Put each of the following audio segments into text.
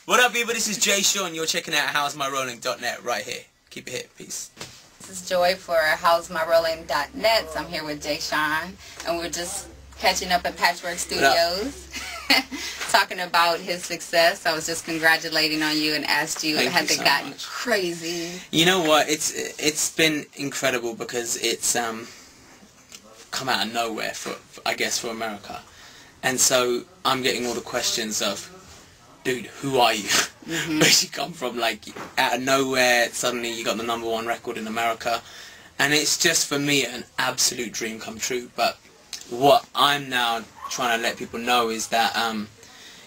What up, people? This is Jay Sean. You're checking out howsmyrolling.net right here. Keep it here. Peace. This is Joy for howsmyrolling.net. So I'm here with Jay Sean, and we're just catching up at Patchwork Studios, talking about his success. I was just congratulating on you and asked you, has it gotten crazy? You know what? It's been incredible because it's come out of nowhere for I guess for America, and so I'm getting all the questions of, dude, who are you? Where'd you come from? Like, out of nowhere, suddenly you got the #1 record in America. And it's just, for me, an absolute dream come true. But what I'm now trying to let people know is that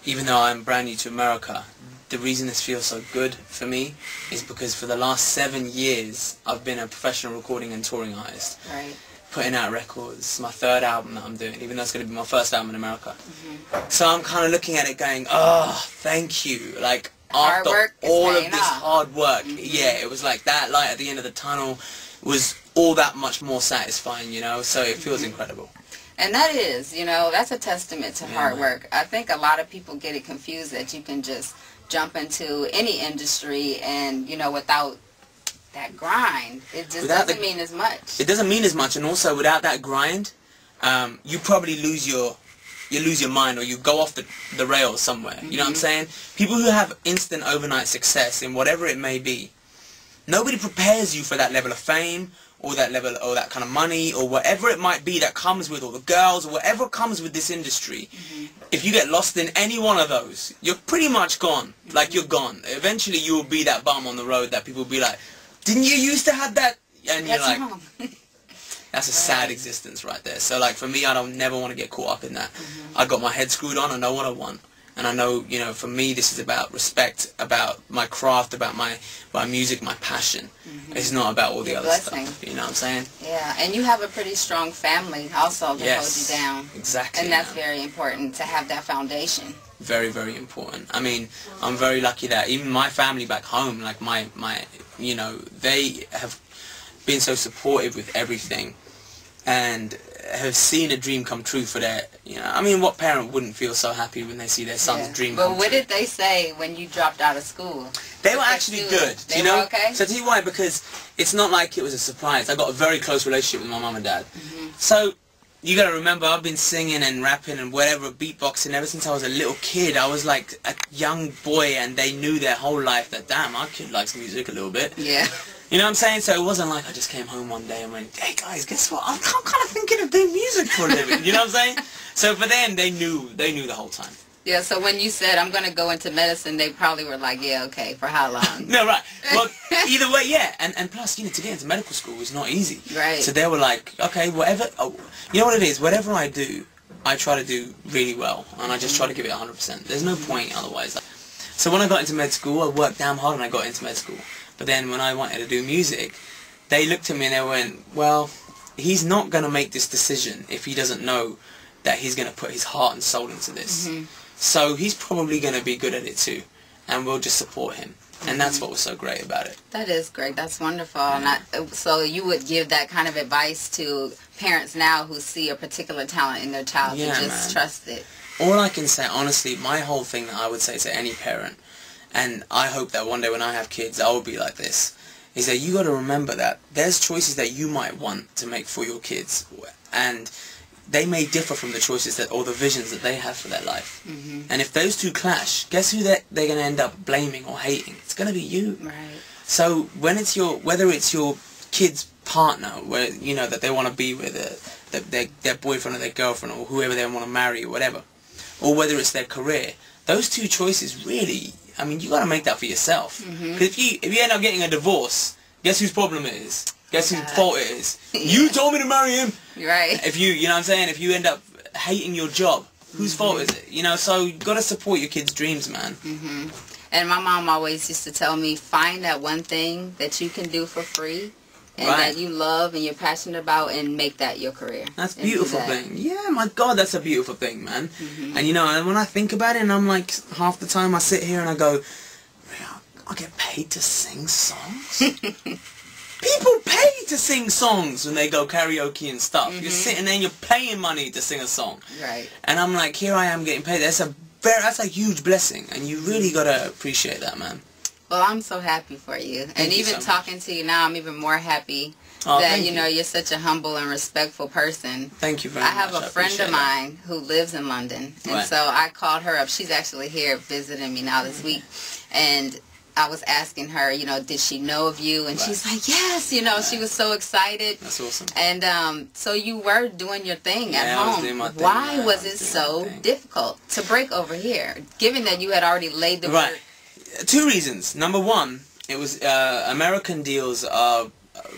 even though I'm brand new to America, the reason this feels so good for me is because for the last 7 years, I've been a professional recording and touring artist. Right. Putting out records. It's my 3rd album that I'm doing, even though it's going to be my 1st album in America. So I'm kind of looking at it going, oh, thank you. Like, after all of this hard work, yeah, it was like that light at the end of the tunnel was all that much more satisfying, you know, so it feels incredible. And that is, you know, that's a testament to hard work. I think a lot of people get it confused that you can just jump into any industry and, you know, without that grind, it just doesn't mean as much. It doesn't mean as much, and also without that grind, you probably lose your mind, or you go off the rails somewhere. You know what I'm saying? People who have instant overnight success in whatever it may be, nobody prepares you for that level of fame, or that level, or that kind of money, or whatever it might be that comes with, or the girls, or whatever comes with this industry. If you get lost in any one of those, you're pretty much gone. Like, you're gone. Eventually you will be that bum on the road that people will be like, didn't you used to have that? And you're like, that's a sad existence right there. So, like, for me, I don't never want to get caught up in that. I got my head screwed on. I know what I want. And I know, you know, for me, this is about respect, about my craft, about my music, my passion. It's not about all the other stuff. You know what I'm saying? Yeah, and you have a pretty strong family also to hold you down. Exactly. And that's very important to have that foundation. Very, very important. I mean, I'm very lucky that even my family back home, like my you know, they have been so supportive with everything and have seen a dream come true for their, you know, I mean, what parent wouldn't feel so happy when they see their son's dream come true? But what did they say when you dropped out of school? They were actually good. They were okay? So I'll tell you why, because it's not like it was a surprise. I got a very close relationship with my mum and dad. So you gotta remember, I've been singing and rapping and whatever, beatboxing ever since I was a little kid. I was like a young boy, and they knew their whole life that, damn, our kid likes music a little bit. Yeah. You know what I'm saying? So it wasn't like I just came home one day and went, hey guys, guess what? I'm kind of thinking of doing music for a living. You know what I'm saying? So for them, they knew the whole time. Yeah, so when you said, I'm going to go into medicine, they probably were like, yeah, okay, for how long? No, right. Well, either way, yeah. And plus, you know, to get into medical school is not easy. Right. So they were like, okay, whatever. Oh, you know what it is? Whatever I do, I try to do really well. And I just try to give it 100%. There's no point otherwise. So when I got into med school, I worked damn hard and I got into med school. But then when I wanted to do music, they looked at me and they went, well, he's not going to make this decision if he doesn't know that he's going to put his heart and soul into this. So he's probably going to be good at it too, and we'll just support him. And that's what was so great about it. That is great. That's wonderful. And so you would give that kind of advice to parents now who see a particular talent in their child to just trust it. All I can say, honestly, my whole thing that I would say to any parent, and I hope that one day when I have kids, I will be like this, is that you got to remember that there's choices that you might want to make for your kids, and they may differ from the choices that, or the visions that they have for their life. And if those two clash, guess who they're going to end up blaming or hating? It's going to be you. Right. So when it's whether it's your kid's partner, where you know that they want to be with their boyfriend or their girlfriend or whoever they want to marry or whatever, or whether it's their career, those two choices really, I mean, you got to make that for yourself. Because if you end up getting a divorce, guess whose problem it is? Guess whose fault it is? You told me to marry him. Right. If you know what I'm saying? If you end up hating your job, whose fault is it? You know, so you got to support your kids' dreams, man. And my mom always used to tell me, find that one thing that you can do for free and that you love and you're passionate about, and make that your career. That's a beautiful thing. Yeah, my God, that's a beautiful thing, man. And you know, and when I think about it, and I'm like, half the time I sit here and I go, I get paid to sing songs? People pay to sing songs when they go karaoke and stuff. You're sitting there and you're paying money to sing a song. Right. And I'm like, here I am getting paid. That's a that's a huge blessing, and you really gotta appreciate that, man. Well, I'm so happy for you. And even talking to you now, I'm even more happy that, you know, you're such a humble and respectful person. Thank you very much. I have a friend of mine who lives in London. And so I called her up. She's actually here visiting me now this week. And I was asking her, you know, did she know of you? And she's like, yes, you know, she was so excited. That's awesome. And so you were doing your thing at home. I was doing my thing. Why was it so difficult to break over here, given that you had already laid the work? Two reasons. Number one, it was American deals are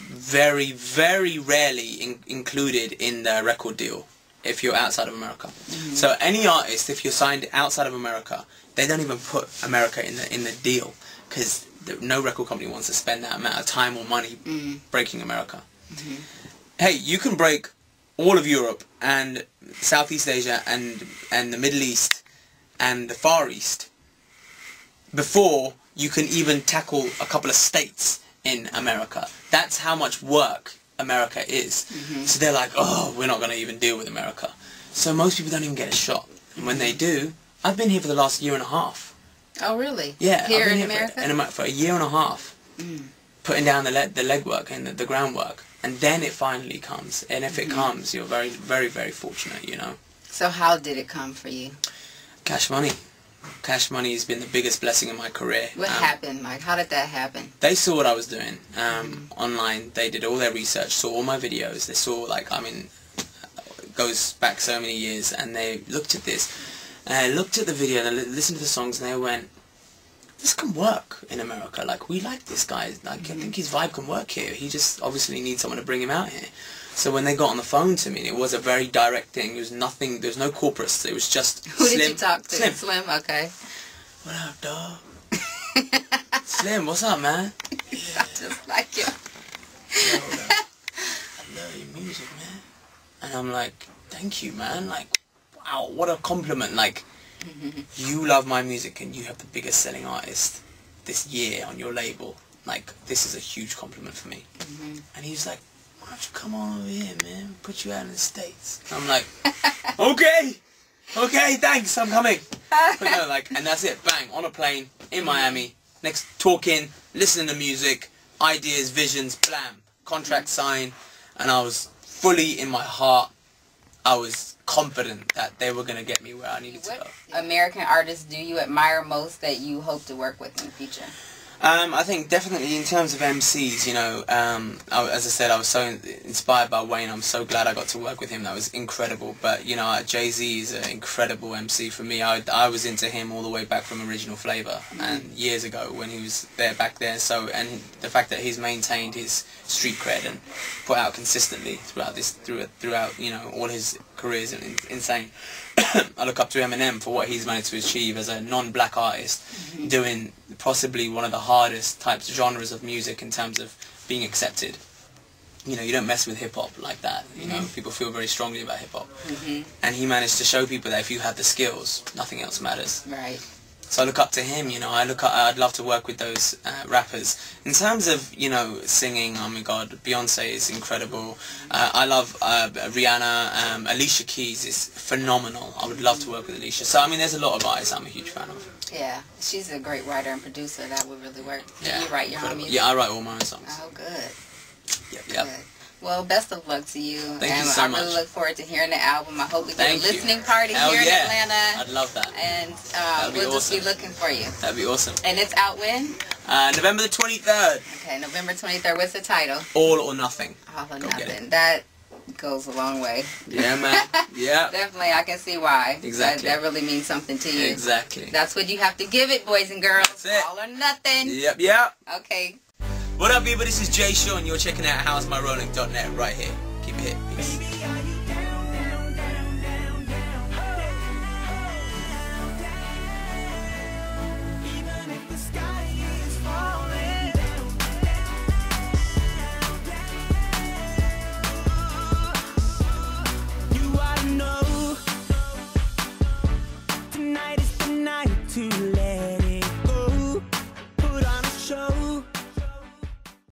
very, very rarely included in the record deal if you're outside of America. So any artist, if you're signed outside of America, they don't even put America in the deal, because no record company wants to spend that amount of time or money breaking America. Hey, you can break all of Europe and Southeast Asia and the Middle East and the Far East before you can even tackle a couple of states in America. That's how much work America is. So they're like, oh, we're not going to even deal with America. So most people don't even get a shot. And when they do, I've been here for the last year and a half. Oh, really? Yeah. Here in America? For a year and a half. Putting down the legwork and the groundwork. And then it finally comes. And if it comes, you're very, very, very fortunate, you know. So how did it come for you? Cash money. Cash money has been the biggest blessing in my career. What happened, Mike? How did that happen? They saw what I was doing online. They did all their research, saw all my videos. They saw, like, I mean, it goes back so many years, and they looked at this, and looked at the video, and they listened to the songs, and they went, this can work in America. Like, we like this guy. Like, I think his vibe can work here. He just obviously needs someone to bring him out here. So when they got on the phone to me, it was a very direct thing. There was nothing, there was no corporates. It was just Who Slim. Did you talk to? Slim, okay. What up, dog? Slim, what's up, man? You sound just like you. I love your music, man. And I'm like, thank you, man. Like, wow, what a compliment. Like, you love my music and you have the biggest selling artist this year on your label. Like, this is a huge compliment for me. And he's like, why don't you come on over here, man? Put you out in the States. And I'm like, okay, thanks, I'm coming. But no, like, and that's it, bang, on a plane, in Miami, next, talking, listening to music, ideas, visions, blam, contract signed, and I was fully in my heart, I was confident that they were going to get me where I needed to go. What American artists do you admire most that you hope to work with in the future? I think definitely in terms of MCs, you know, as I said, I was so inspired by Wayne. I'm so glad I got to work with him. That was incredible. But, you know, Jay-Z is an incredible MC for me. I was into him all the way back from Original Flavor and years ago when he was there back there. So, and the fact that he's maintained his street cred and put out consistently throughout, you know, all his career is insane. I look up to Eminem for what he's managed to achieve as a non-black artist, doing possibly one of the hardest types of genres of music in terms of being accepted. You know, you don't mess with hip-hop like that. You know, people feel very strongly about hip-hop. And he managed to show people that if you have the skills, nothing else matters. Right. So I look up to him, you know, I'd love to work with those rappers. In terms of, you know, singing, oh my god, Beyonce is incredible. I love Rihanna, Alicia Keys is phenomenal. I would love to work with Alicia. So, I mean, there's a lot of artists I'm a huge fan of. Yeah, she's a great writer and producer. That would really work. Yeah, you write your own music? Yeah, I write all my own songs. Oh, good. Yep. Good. Well, best of luck to you. Thank you so much. I really look forward to hearing the album. I hope we get a listening party here in Atlanta. I'd love that. And we'll just be looking for you. That'd be awesome. And it's out when? November the 23rd. Okay, November 23rd. What's the title? All or Nothing. All or Nothing. That goes a long way. Yeah, man. Yeah. Definitely, I can see why. Exactly. That really means something to you. Exactly. That's what you have to give it, boys and girls. That's it. All or nothing. Yep. Okay. What up, people? This is Jay Sean. You're checking out HowIsMyRolling.net right here.